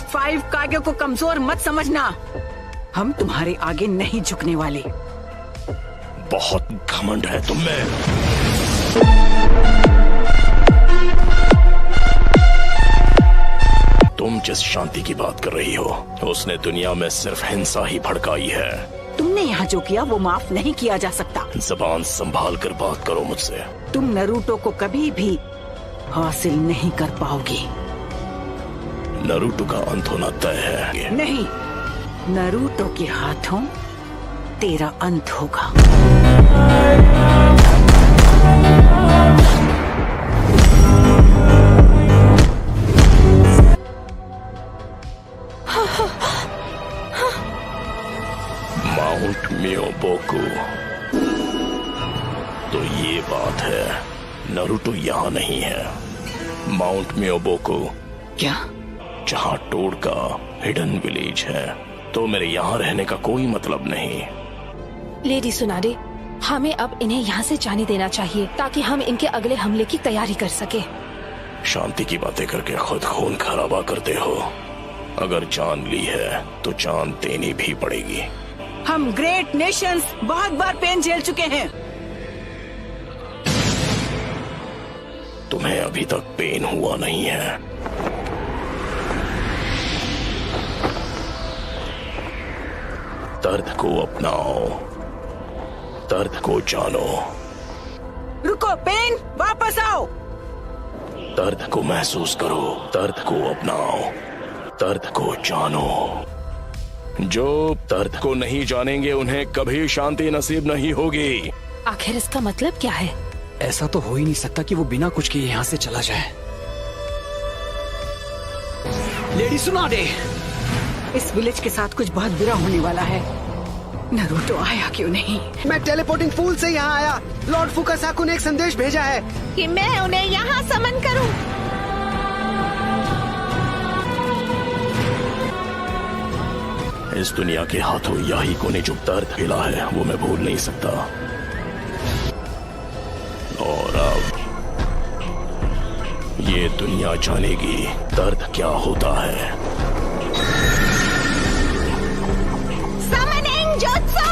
5 कागे को कमजोर मत समझना। हम तुम्हारे आगे नहीं झुकने वाले। बहुत घमंड है तुम में। तुम जिस शांति की बात कर रही हो, उसने दुनिया में सिर्फ हिंसा ही भड़काई है। तुमने यहाँ जो किया वो माफ नहीं किया जा सकता। जबान संभाल कर बात करो मुझसे। तुम नरूटो को कभी भी हासिल नहीं कर पाओगी। नरूटो का अंत होना तय है। नहीं, नरूटो के हाथों तेरा अंत होगा। माउंट मियोबोकू। तो ये बात है, नरूटो यहाँ नहीं है। माउंट मियोबोकू क्या? जहाँ टोड का हिडन विलेज है, तो मेरे यहाँ रहने का कोई मतलब नहीं। लेडी सुनारे, हमें अब इन्हें यहाँ से जाने देना चाहिए ताकि हम इनके अगले हमले की तैयारी कर सके। शांति की बातें करके खुद खून खराबा करते हो। अगर जान ली है तो जान देनी भी पड़ेगी। हम ग्रेट नेशंस बहुत बार पेन झेल चुके हैं। तुम्हें अभी तक पेन हुआ नहीं है। दर्द को अपनाओ, दर्द को जानो। रुको पेन, वापस आओ। दर्द को महसूस करो, दर्द को अपनाओ, दर्द को जानो। जो दर्द को नहीं जानेंगे उन्हें कभी शांति नसीब नहीं होगी। आखिर इसका मतलब क्या है? ऐसा तो हो ही नहीं सकता कि वो बिना कुछ किए यहाँ से चला जाए। लेडी सुनाडे, इस विलेज के साथ कुछ बहुत बुरा होने वाला है। नरूटो आया क्यों नहीं? मैं टेलीपोर्टिंग फूल से यहाँ आया। लॉर्ड फुकासाकु ने एक संदेश भेजा है कि मैं उन्हें यहाँ समन करूं। इस दुनिया के हाथों याही को ने जो दर्द हिला है वो मैं भूल नहीं सकता। और अब ये दुनिया जानेगी दर्द क्या होता है। Summoning jutsu!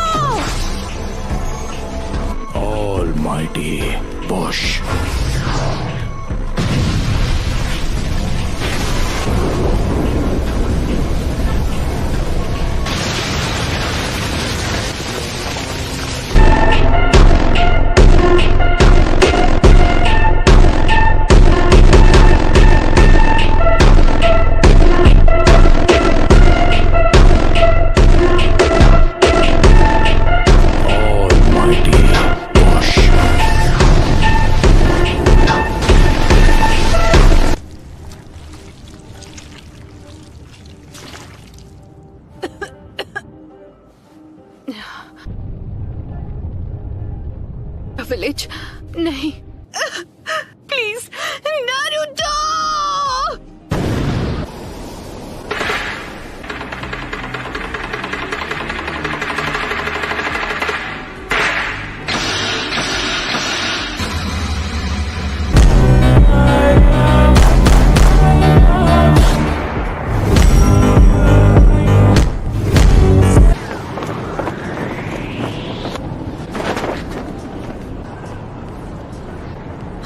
Almighty push. Village नहीं, प्लीज नारुतो!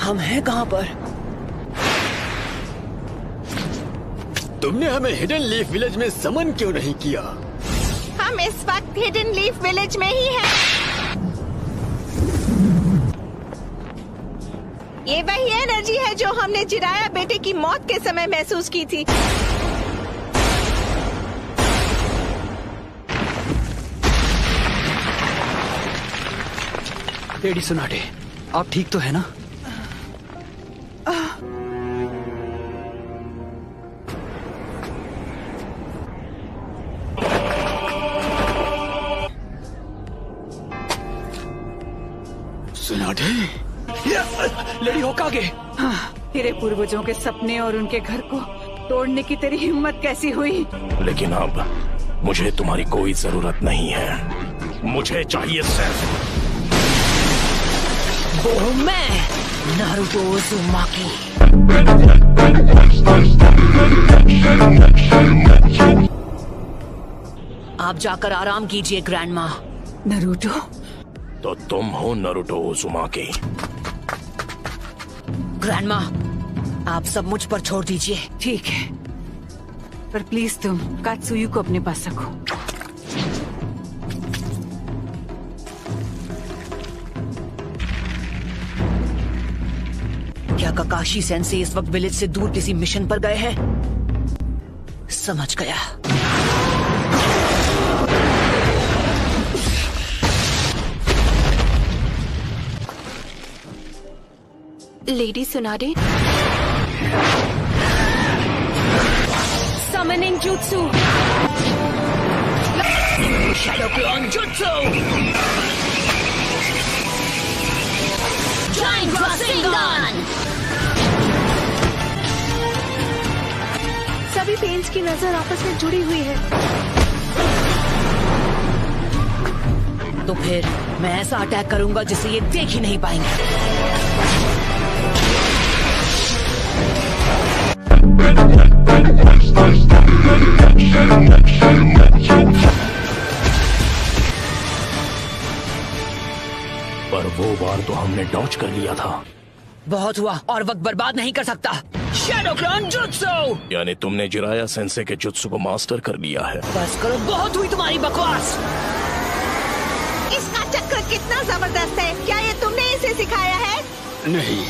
हम हैं कहाँ पर? तुमने हमें हिडन लीफ विलेज में समन क्यों नहीं किया? हम इस वक्त हिडन लीफ विलेज में ही हैं। ये वही एनर्जी है जो हमने जिराया बेटे की मौत के समय महसूस की थी। लेडी सुनाडे, आप ठीक तो है ना? सुनाडे, लेडी होकागे। हाँ, तेरे पूर्वजों के सपने और उनके घर को तोड़ने की तेरी हिम्मत कैसी हुई? लेकिन अब मुझे तुम्हारी कोई जरूरत नहीं है। मुझे चाहिए सिर्फ वो मैं, नारुतो उज़ुमाकी। आप जाकर आराम कीजिए ग्रैंड माँ। नरूटो, तो तुम हो नरुटो उज़ुमाकी। ग्रैंड माँ, आप सब मुझ पर छोड़ दीजिए। ठीक है, पर प्लीज तुम कात्सुयु को अपने पास रखो। क्या ककाशी सेंसे इस वक्त विलेज से दूर किसी मिशन पर गए हैं? समझ गया। लेडी सुनारे, समनिंग जुत्सु। शैडो क्लोन जुत्सु। जाइंट रासेंगान। सभी पेंस की नजर आपस में जुड़ी हुई है। तो फिर मैं ऐसा अटैक करूंगा जिसे ये देख ही नहीं पाएंगे। पर वो बार तो हमने डॉच कर लिया था। बहुत हुआ और वक्त बर्बाद नहीं कर सकता। Shadow clone jutsu. यानी तुमने जिराया सेंसे के जुत्सु को मास्टर कर लिया है। बस करो, बहुत हुई तुम्हारी बकवास। इसका चक्र कितना जबरदस्त है। क्या ये तुमने इसे सिखाया है? नहीं।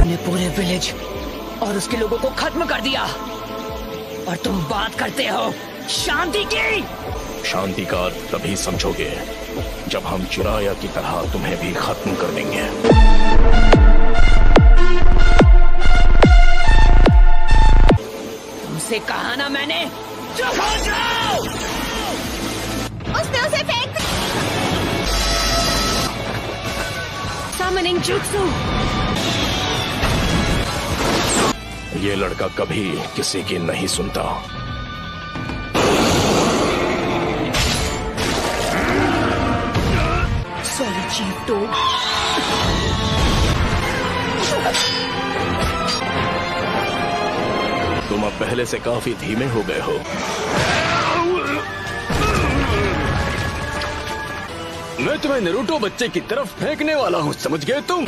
ने पूरे विलेज और उसके लोगों को खत्म कर दिया, और तुम बात करते हो शांति की। शांति का अर्थ तभी समझोगे जब हम चिराया की तरह तुम्हें भी खत्म कर देंगे। तुमसे कहा ना मैंने, चुप हो जाओ। उसने उसे फेंक दिया। समनिंग जुत्सु। ये लड़का कभी किसी की नहीं सुनता। सॉरी चीफ टो। तुम अब पहले से काफी धीमे हो गए हो। मैं तुम्हें नरूटो बच्चे की तरफ फेंकने वाला हूँ, समझ गए तुम?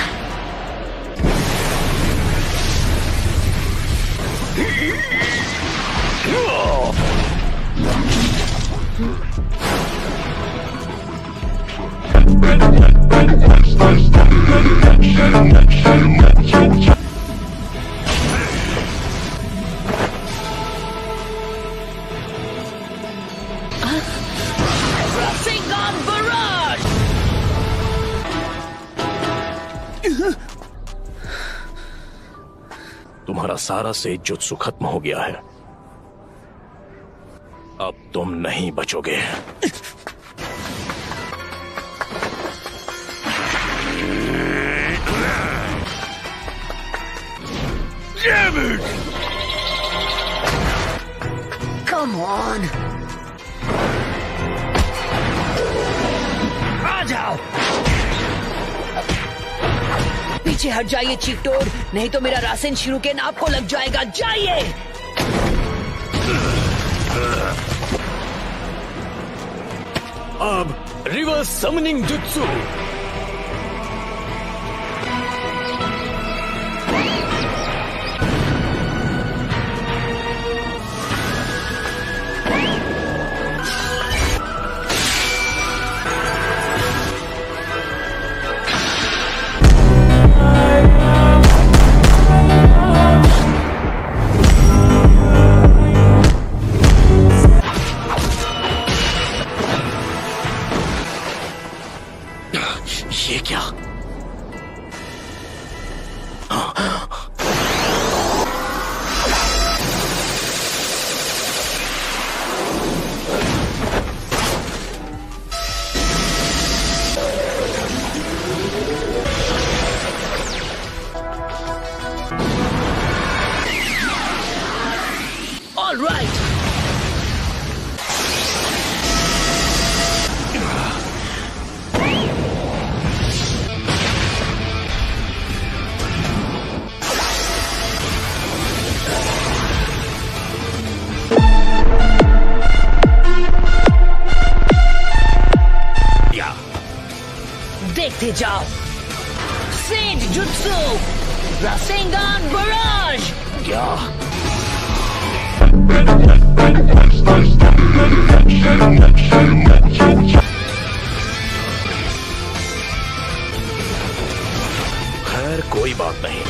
Rasengan Barrage! तुम्हारा सारा सेज जुत्सु खत्म हो गया है। अब तुम नहीं बचोगे। Come on! आ जाओ! पीछे हट जाइए चीफ टोड, नहीं तो मेरा रासेन शुरू के नाप को लग जाएगा। जाइए! अब रिवर्स समनिंग जुत्सु। जाओ। सेज जुत्सु रासेंगान बराज। क्या? खैर कोई बात नहीं।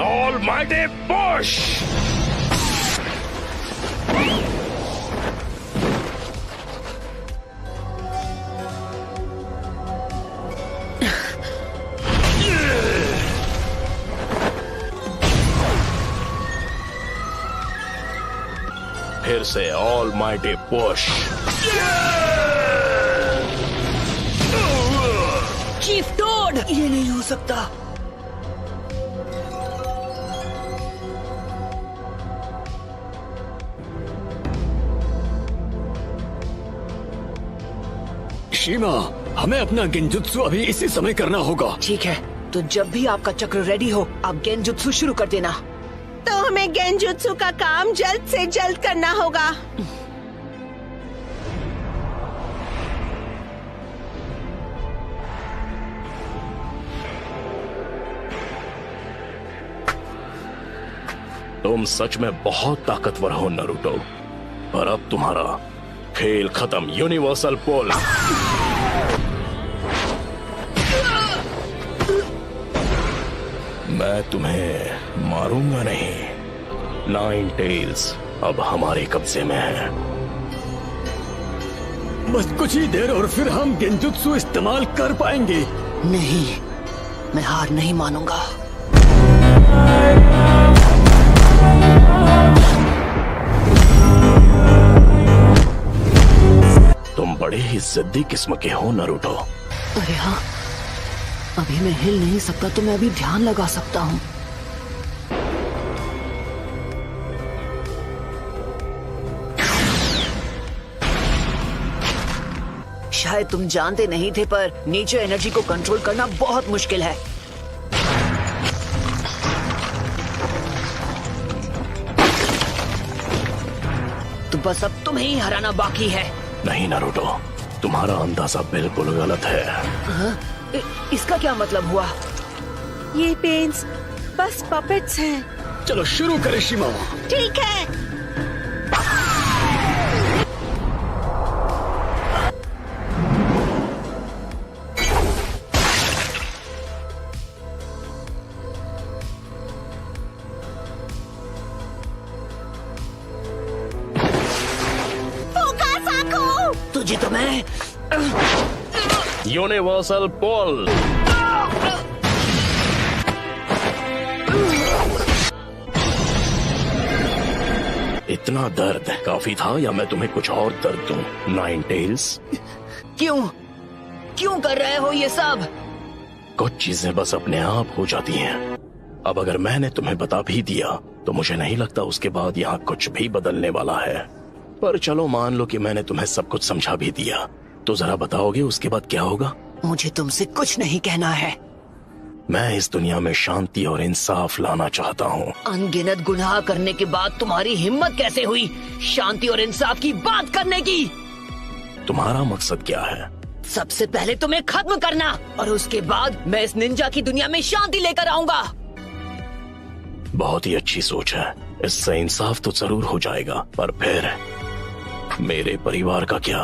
Almighty push. फिर से ऑलमाइटी पुश। चीफ टोड, ये नहीं हो सकता। शीमा, हमें अपना गेंजुत्सु अभी इसी समय करना होगा। ठीक है, तो जब भी आपका चक्र रेडी हो आप गेंजुत्सु शुरू कर देना। तो हमें गेंजुत्सु का काम जल्द से जल्द करना होगा। तुम सच में बहुत ताकतवर हो नारुतो, पर अब तुम्हारा खेल खत्म। यूनिवर्सल पोल। मैं तुम्हें मारूंगा नहीं। नाइन टेल्स अब हमारे कब्जे में है। बस कुछ ही देर और फिर हम गेंजुत्सु इस्तेमाल कर पाएंगे। नहीं, मैं हार नहीं मानूंगा। तुम बड़े ही जिद्दी किस्म के हो नारुतो। अरे हाँ, अभी मैं हिल नहीं सकता तो मैं अभी ध्यान लगा सकता हूँ। शायद तुम जानते नहीं थे, पर नेचर एनर्जी को कंट्रोल करना बहुत मुश्किल है। तो बस अब तुम्हें ही हराना बाकी है। नहीं नारुतो, तुम्हारा अंदाजा बिल्कुल गलत है। इसका क्या मतलब हुआ? ये पेंस बस पपेट्स हैं। चलो शुरू करें शीमा। ठीक है। तुझे तो मैं यूनिवर्सल पोल। इतना दर्द काफी था या मैं तुम्हें कुछ और दर्द दूं? नाइन टेल्स, क्यों कर रहे हो ये सब? कुछ चीजें बस अपने आप हो जाती हैं। अब अगर मैंने तुम्हें बता भी दिया तो मुझे नहीं लगता उसके बाद यहाँ कुछ भी बदलने वाला है। पर चलो मान लो कि मैंने तुम्हें सब कुछ समझा भी दिया, तो जरा बताओगे उसके बाद क्या होगा? मुझे तुमसे कुछ नहीं कहना है। मैं इस दुनिया में शांति और इंसाफ लाना चाहता हूँ। अनगिनत गुनाह करने के बाद तुम्हारी हिम्मत कैसे हुई शांति और इंसाफ की बात करने की? तुम्हारा मकसद क्या है? सबसे पहले तुम्हें खत्म करना, और उसके बाद मैं इस निंजा की दुनिया में शांति लेकर आऊंगा। बहुत ही अच्छी सोच है। इससे इंसाफ तो जरूर हो जाएगा, पर फिर मेरे परिवार का क्या?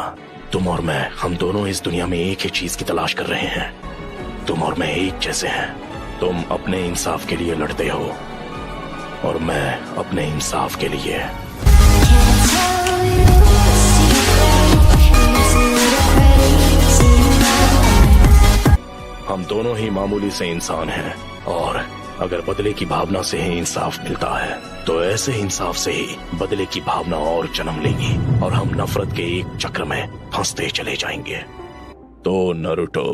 तुम और मैं, हम दोनों इस दुनिया में एक ही चीज की तलाश कर रहे हैं। तुम और मैं एक जैसे हैं। तुम अपने इंसाफ के लिए लड़ते हो और मैं अपने इंसाफ के लिए। हम दोनों ही मामूली से इंसान हैं, और अगर बदले की भावना से ही इंसाफ मिलता है तो ऐसे इंसाफ से ही बदले की भावना और जन्म लेगी और हम नफरत के एक चक्र में फंसते चले जाएंगे। तो नारुतो,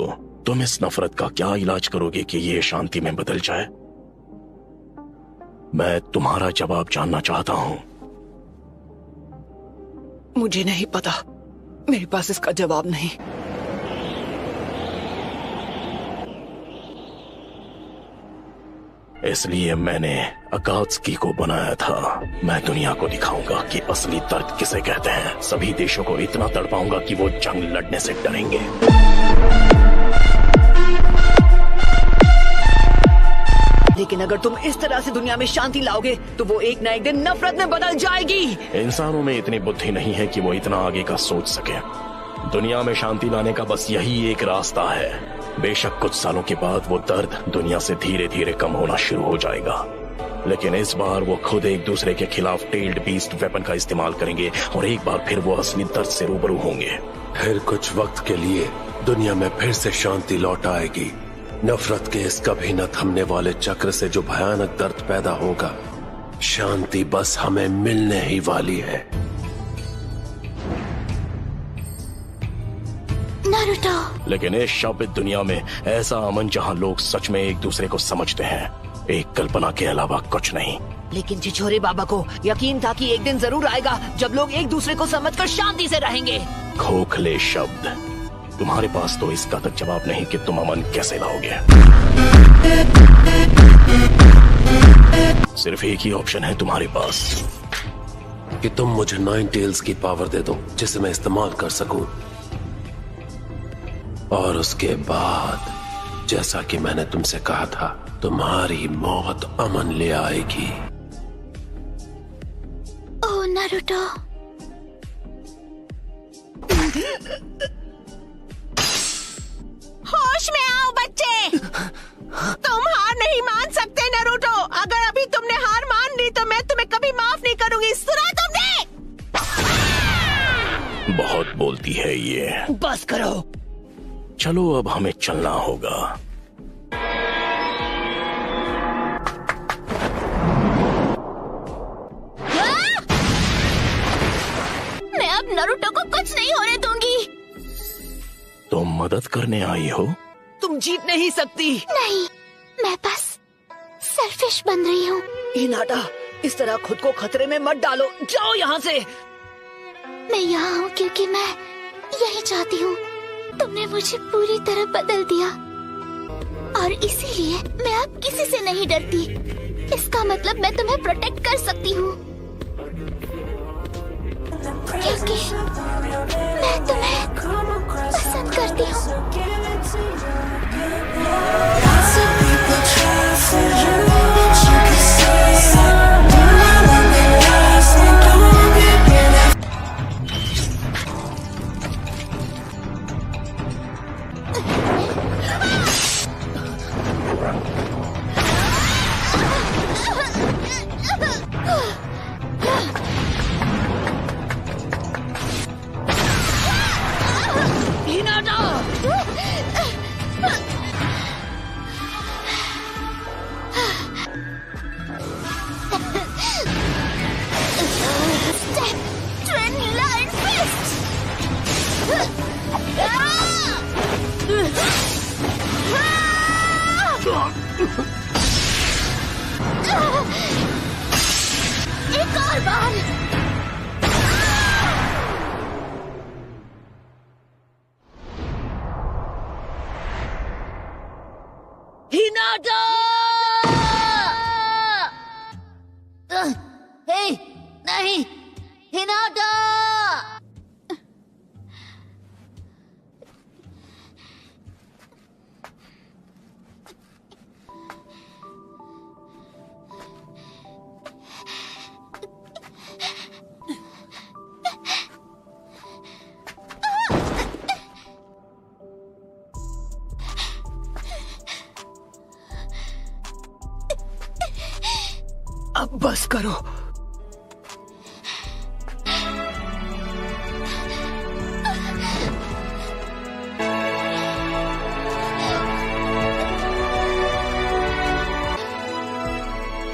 तुम इस नफरत का क्या इलाज करोगे कि ये शांति में बदल जाए? मैं तुम्हारा जवाब जानना चाहता हूँ। मुझे नहीं पता, मेरे पास इसका जवाब नहीं। इसलिए मैंने अकात्सुकी को बनाया था। मैं दुनिया को दिखाऊंगा कि असली दर्द किसे कहते हैं। सभी देशों को इतना तड़पाऊंगा कि वो जंग लड़ने से डरेंगे। अगर तुम इस तरह से दुनिया में शांति लाओगे तो वो एक ना एक दिन नफरत में बदल जाएगी। इंसानों में इतनी बुद्धि नहीं है कि वो इतना आगे का सोच सके। दुनिया में शांति लाने का बस यही एक रास्ता है। बेशक कुछ सालों के बाद वो दर्द दुनिया से धीरे धीरे कम होना शुरू हो जाएगा, लेकिन इस बार वो खुद एक दूसरे के खिलाफ टेल्ड बीस्ट वेपन का इस्तेमाल करेंगे और एक बार फिर वो असली दर्द से रूबरू होंगे। फिर कुछ वक्त के लिए दुनिया में फिर से शांति लौट आएगी। नफरत के इस कभी न थमने वाले चक्र से जो भयानक दर्द पैदा होगा, शांति बस हमें मिलने ही वाली है। नारुतो। लेकिन इस शापित दुनिया में ऐसा अमन जहाँ लोग सच में एक दूसरे को समझते हैं, एक कल्पना के अलावा कुछ नहीं। लेकिन छिछोरे बाबा को यकीन था कि एक दिन जरूर आएगा जब लोग एक दूसरे को समझकर शांति से रहेंगे। खोखले शब्द, तुम्हारे पास तो इसका तक जवाब नहीं कि तुम अमन कैसे लाओगे। सिर्फ एक ही ऑप्शन है तुम्हारे पास, कि तुम मुझे 9 टेल्स की पावर दे दो जिसे मैं इस्तेमाल कर सकूं, और उसके बाद जैसा कि मैंने तुमसे कहा था, तुम्हारी मौत अमन ले आएगी। ओह नारुतो। होश में आओ बच्चे, तुम हार नहीं मान सकते नारुतो। अगर अभी तुमने हार मान ली तो मैं तुम्हें कभी माफ नहीं करूंगी। सुना तुमने? बहुत बोलती है ये। बस करो। चलो अब हमें चलना होगा। मैं अब नारुतो को कुछ नहीं होने दूंगी। तुम मदद करने आई हो? तुम जीत नहीं सकती। नहीं, मैं बस सेल्फिश बन रही हूँ। हिनाटा, इस तरह खुद को खतरे में मत डालो। जाओ यहाँ से। मैं यहाँ हूँ क्योंकि मैं यही चाहती हूँ। तुमने मुझे पूरी तरह बदल दिया और इसीलिए मैं अब किसी से नहीं डरती। इसका मतलब मैं तुम्हें प्रोटेक्ट कर सकती हूँ क्योंकि मैं तुम्हें पसंद करती हूँ। एक और बार। हिनाटा! हे, नहीं, हिनाटा! अब बस करो।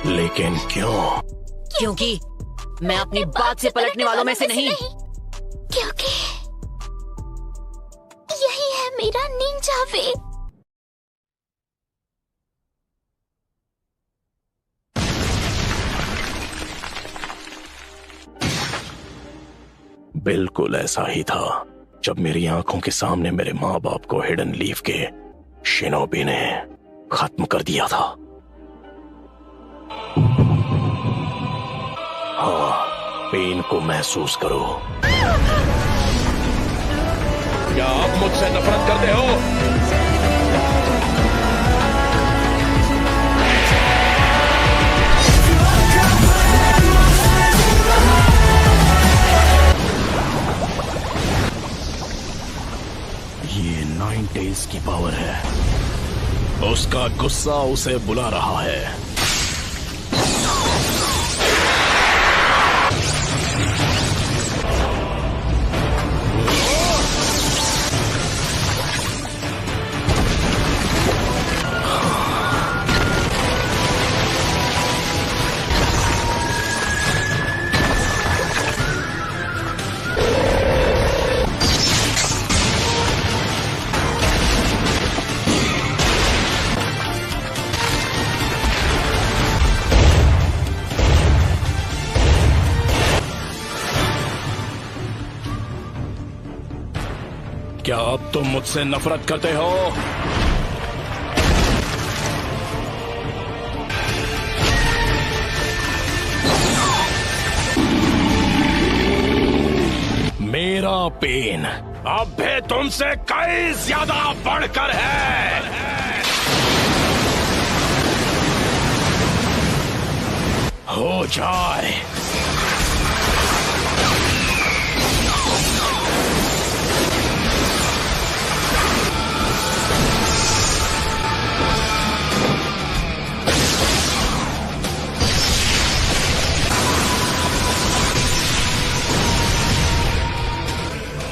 लेकिन क्यों? क्योंकि मैं अपनी बात से पलटने वालों में से नहीं। क्योंकि यही है मेरा निंजा वे। बिल्कुल ऐसा ही था जब मेरी आंखों के सामने मेरे माँ बाप को हिडन लीफ के शिनोबी ने खत्म कर दिया था। हाँ, पेन को महसूस करो। क्या आप मुझसे नफरत करते हो? उसका गुस्सा उसे बुला रहा है। क्या अब तुम मुझसे नफरत करते हो? मेरा पेन अब भी तुमसे कई ज्यादा बढ़कर है। हो जाए।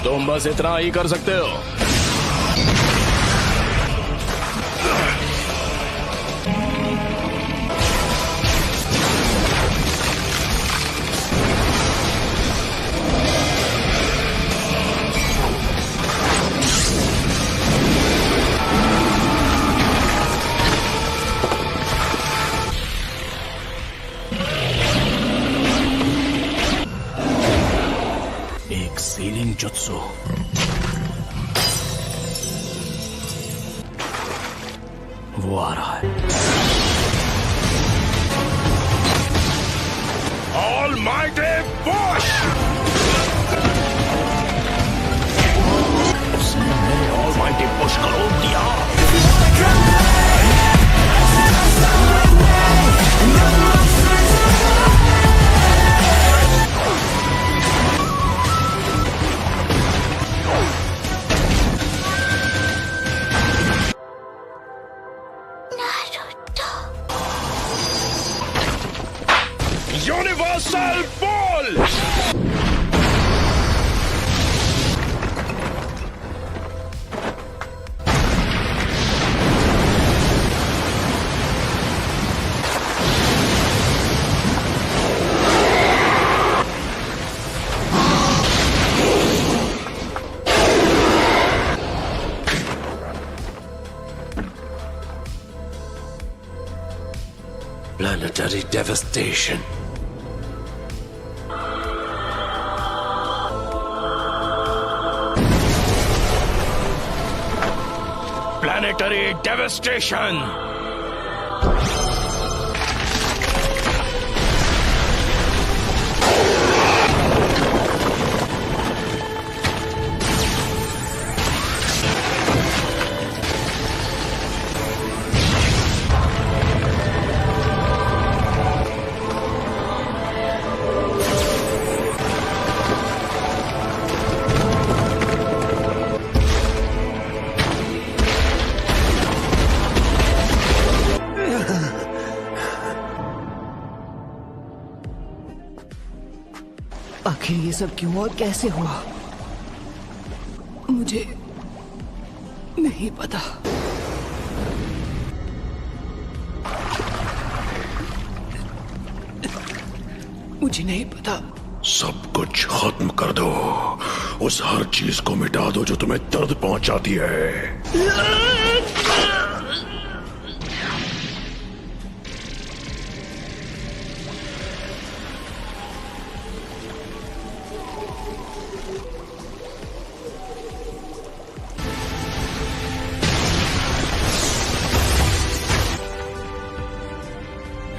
तुम बस इतना ही कर सकते हो। एक सीलिंग जुत्सु। वो आ रहा है। Almighty push! उसने मेरे Almighty push को रोक दिया। Universal Ball! Planetary devastation. Planetary devastation! आखिर ये सब क्यों और कैसे हुआ? मुझे नहीं पता। मुझे नहीं पता। सब कुछ खत्म कर दो। उस हर चीज को मिटा दो जो तुम्हें दर्द पहुंचाती है।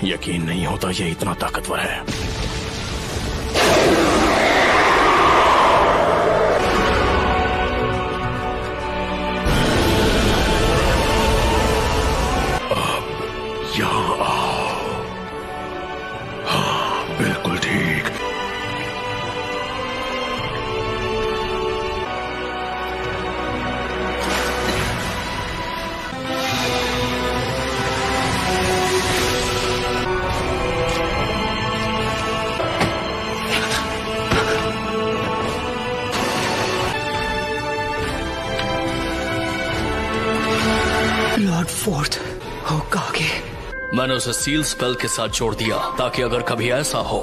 यकीन नहीं होता ये इतना ताकतवर है। अब यहाँ आओ। हाँ, बिल्कुल ठीक। Lord fourth होकागे। मैंने उसे सील स्पेल के साथ जोड़ दिया ताकि अगर कभी ऐसा हो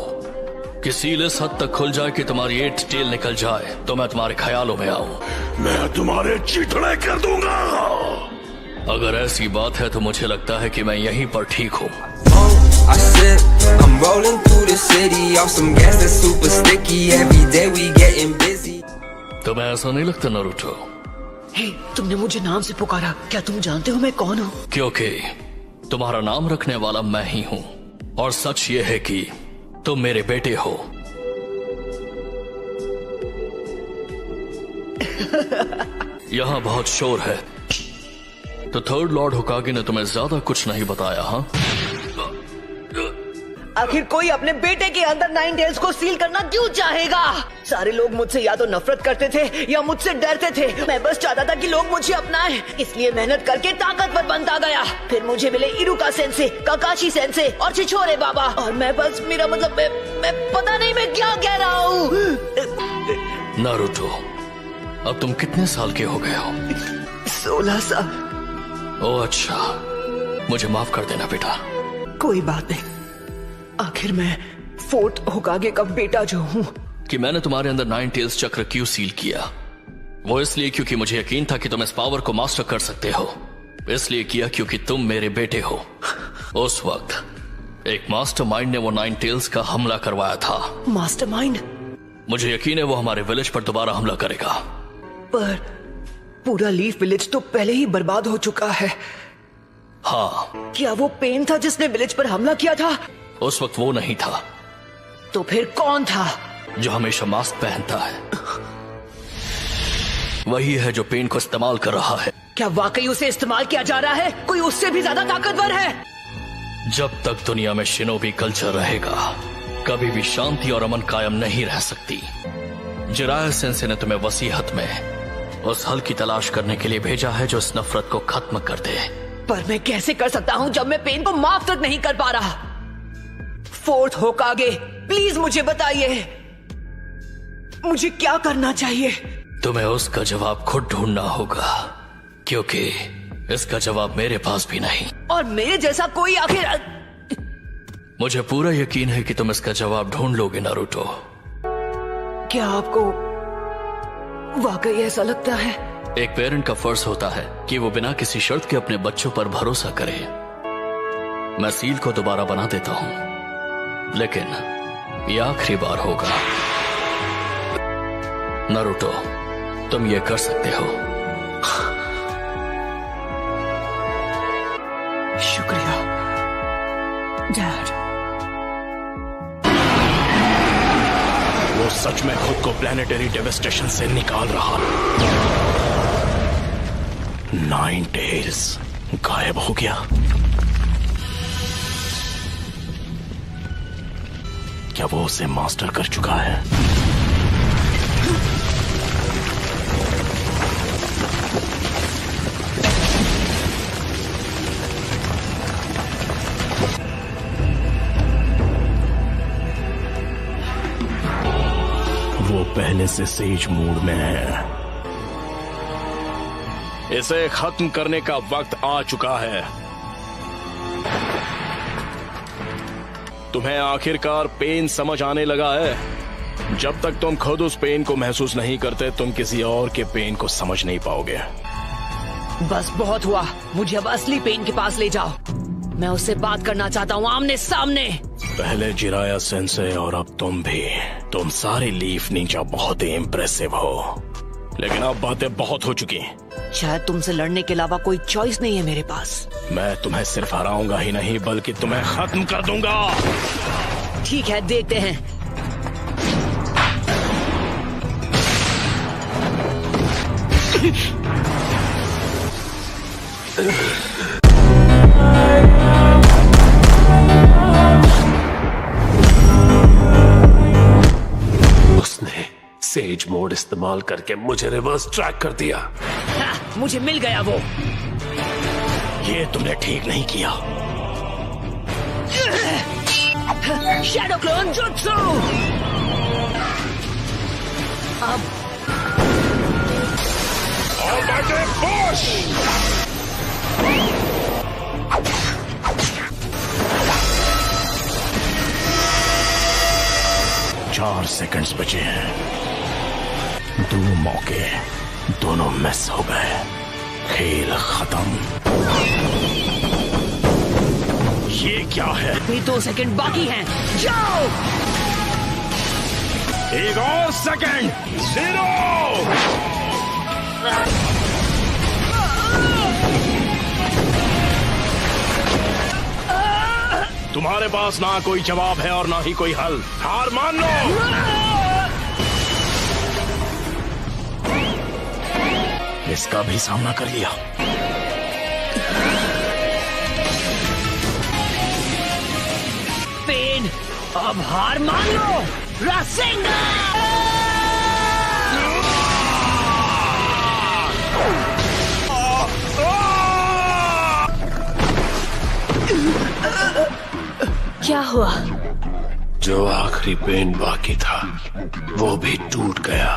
कि सील इस हद तक खुल जाए कि तुम्हारी 8 टेल निकल जाए तो मैं तुम्हारे ख्यालों में आऊं। मैं तुम्हारे चिथड़े कर दूंगा। अगर ऐसी बात है तो मुझे लगता है कि मैं यहीं पर ठीक हूँ। I sip, I'm rolling through the city off some gas that's super sticky. Every day we getting busy. तुम्हें ऐसा नहीं लगता नारुतो? हे, तुमने मुझे नाम से पुकारा, क्या तुम जानते हो मैं कौन हूँ? क्योंकि तुम्हारा नाम रखने वाला मैं ही हूँ और सच ये है कि तुम मेरे बेटे हो। यहाँ बहुत शोर है, तो थर्ड लॉर्ड होकागे ने तुम्हें ज्यादा कुछ नहीं बताया? हाँ, आखिर कोई अपने बेटे के अंदर 9 टेल्स को सील करना क्यों चाहेगा? सारे लोग मुझसे या तो नफरत करते थे या मुझसे डरते थे। मैं बस चाहता था कि लोग मुझे अपनाएं, इसलिए मेहनत करके ताकतवर बनता गया। फिर मुझे मिले इरुका सेंसे, काकाशी सेंसे और छिछोरे बाबा, और मैं बस मेरा मतलब मैं पता नहीं मैं क्या कह रहा हूँ। नारुतो, अब तुम कितने साल के हो गए हो? 16 साल। ओह अच्छा, मुझे माफ कर देना बेटा। कोई बात नहीं, आखिर मैं फोर्ट होकागे का बेटा जो हूँ। कि मैंने तुम्हारे अंदर 9 टेल्स चक्र क्यों सील किया? वो इसलिए क्योंकि मुझे यकीन था कि तुम इस पावर को मास्टर कर सकते हो। इसलिए किया क्योंकि तुम मेरे बेटे हो। उस वक्त एक मास्टरमाइंड ने वो 9 टेल्स का हमला करवाया था। मास्टरमाइंड? मुझे यकीन है वो हमारे विलेज पर दोबारा हमला करेगा। पर पूरा लीफ विलेज तो पहले ही बर्बाद हो चुका है। हाँ। क्या वो पेन था जिसने विलेज पर हमला किया था? उस वक्त वो नहीं था। तो फिर कौन था? जो हमेशा मास्क पहनता है। वही है जो पेन को इस्तेमाल कर रहा है। क्या वाकई उसे इस्तेमाल किया जा रहा है? कोई उससे भी ज्यादा ताकतवर है? जब तक दुनिया में शिनोबी कल्चर रहेगा, कभी भी शांति और अमन कायम नहीं रह सकती। जिराया सेंसे ने तुम्हें वसीहत में उस हल की तलाश करने के लिए भेजा है जो इस नफरत को खत्म कर दे। पर मैं कैसे कर सकता हूँ जब मैं पेन को माफ तक नहीं कर पा रहा? फोर्थ होकागे, प्लीज मुझे बताइए, मुझे क्या करना चाहिए? तुम्हें उसका जवाब खुद ढूंढना होगा, क्योंकि इसका जवाब मेरे पास भी नहीं। और मेरे जैसा कोई आखिर? मुझे पूरा यकीन है कि तुम इसका जवाब ढूंढ लोगे नारुतो। क्या आपको वाकई ऐसा लगता है? एक पेरेंट का फर्ज होता है कि वो बिना किसी शर्त के अपने बच्चों पर भरोसा करे। मैं सील को दोबारा बना देता हूं, लेकिन ये आखिरी बार होगा। नारुतो, तुम ये कर सकते हो। शुक्रिया डैड। वो सच में खुद को प्लैनेटरी डेवास्टेशन से निकाल रहा। 9 टेल्स गायब हो गया। क्या वो उसे मास्टर कर चुका है? वो पहले से सेज मूड में है। इसे खत्म करने का वक्त आ चुका है। तुम्हें आखिरकार पेन समझ आने लगा है। जब तक तुम खुद उस पेन को महसूस नहीं करते, तुम किसी और के पेन को समझ नहीं पाओगे। बस बहुत हुआ, मुझे अब असली पेन के पास ले जाओ। मैं उससे बात करना चाहता हूँ आमने सामने। पहले जिराया सेंसे और अब तुम भी। तुम सारे लीफ नींजा बहुत ही इम्प्रेसिव हो, लेकिन अब बातें बहुत हो चुकी। शायद तुमसे लड़ने के अलावा कोई चॉइस नहीं है मेरे पास। मैं तुम्हें सिर्फ हराऊंगा ही नहीं, बल्कि तुम्हें खत्म कर दूंगा। ठीक है, देखते हैं। उसने सेज मोड इस्तेमाल करके मुझे रिवर्स ट्रैक कर दिया। मुझे मिल गया वो। ये तुमने ठीक नहीं किया। Shadow clone jutsu. अब चार सेकंड्स बचे हैं। दो मौके, दोनों मिस हो गए। खेल खत्म। ये क्या है? अभी 2 सेकंड बाकी हैं। जाओ। एक और सेकंड। 0। तुम्हारे पास ना कोई जवाब है और ना ही कोई हल। हार मान लो। इसका भी सामना कर लिया। पेन, अब हार मान लो। रासिंगा। क्या हुआ? जो आखिरी पेन बाकी था वो भी टूट गया।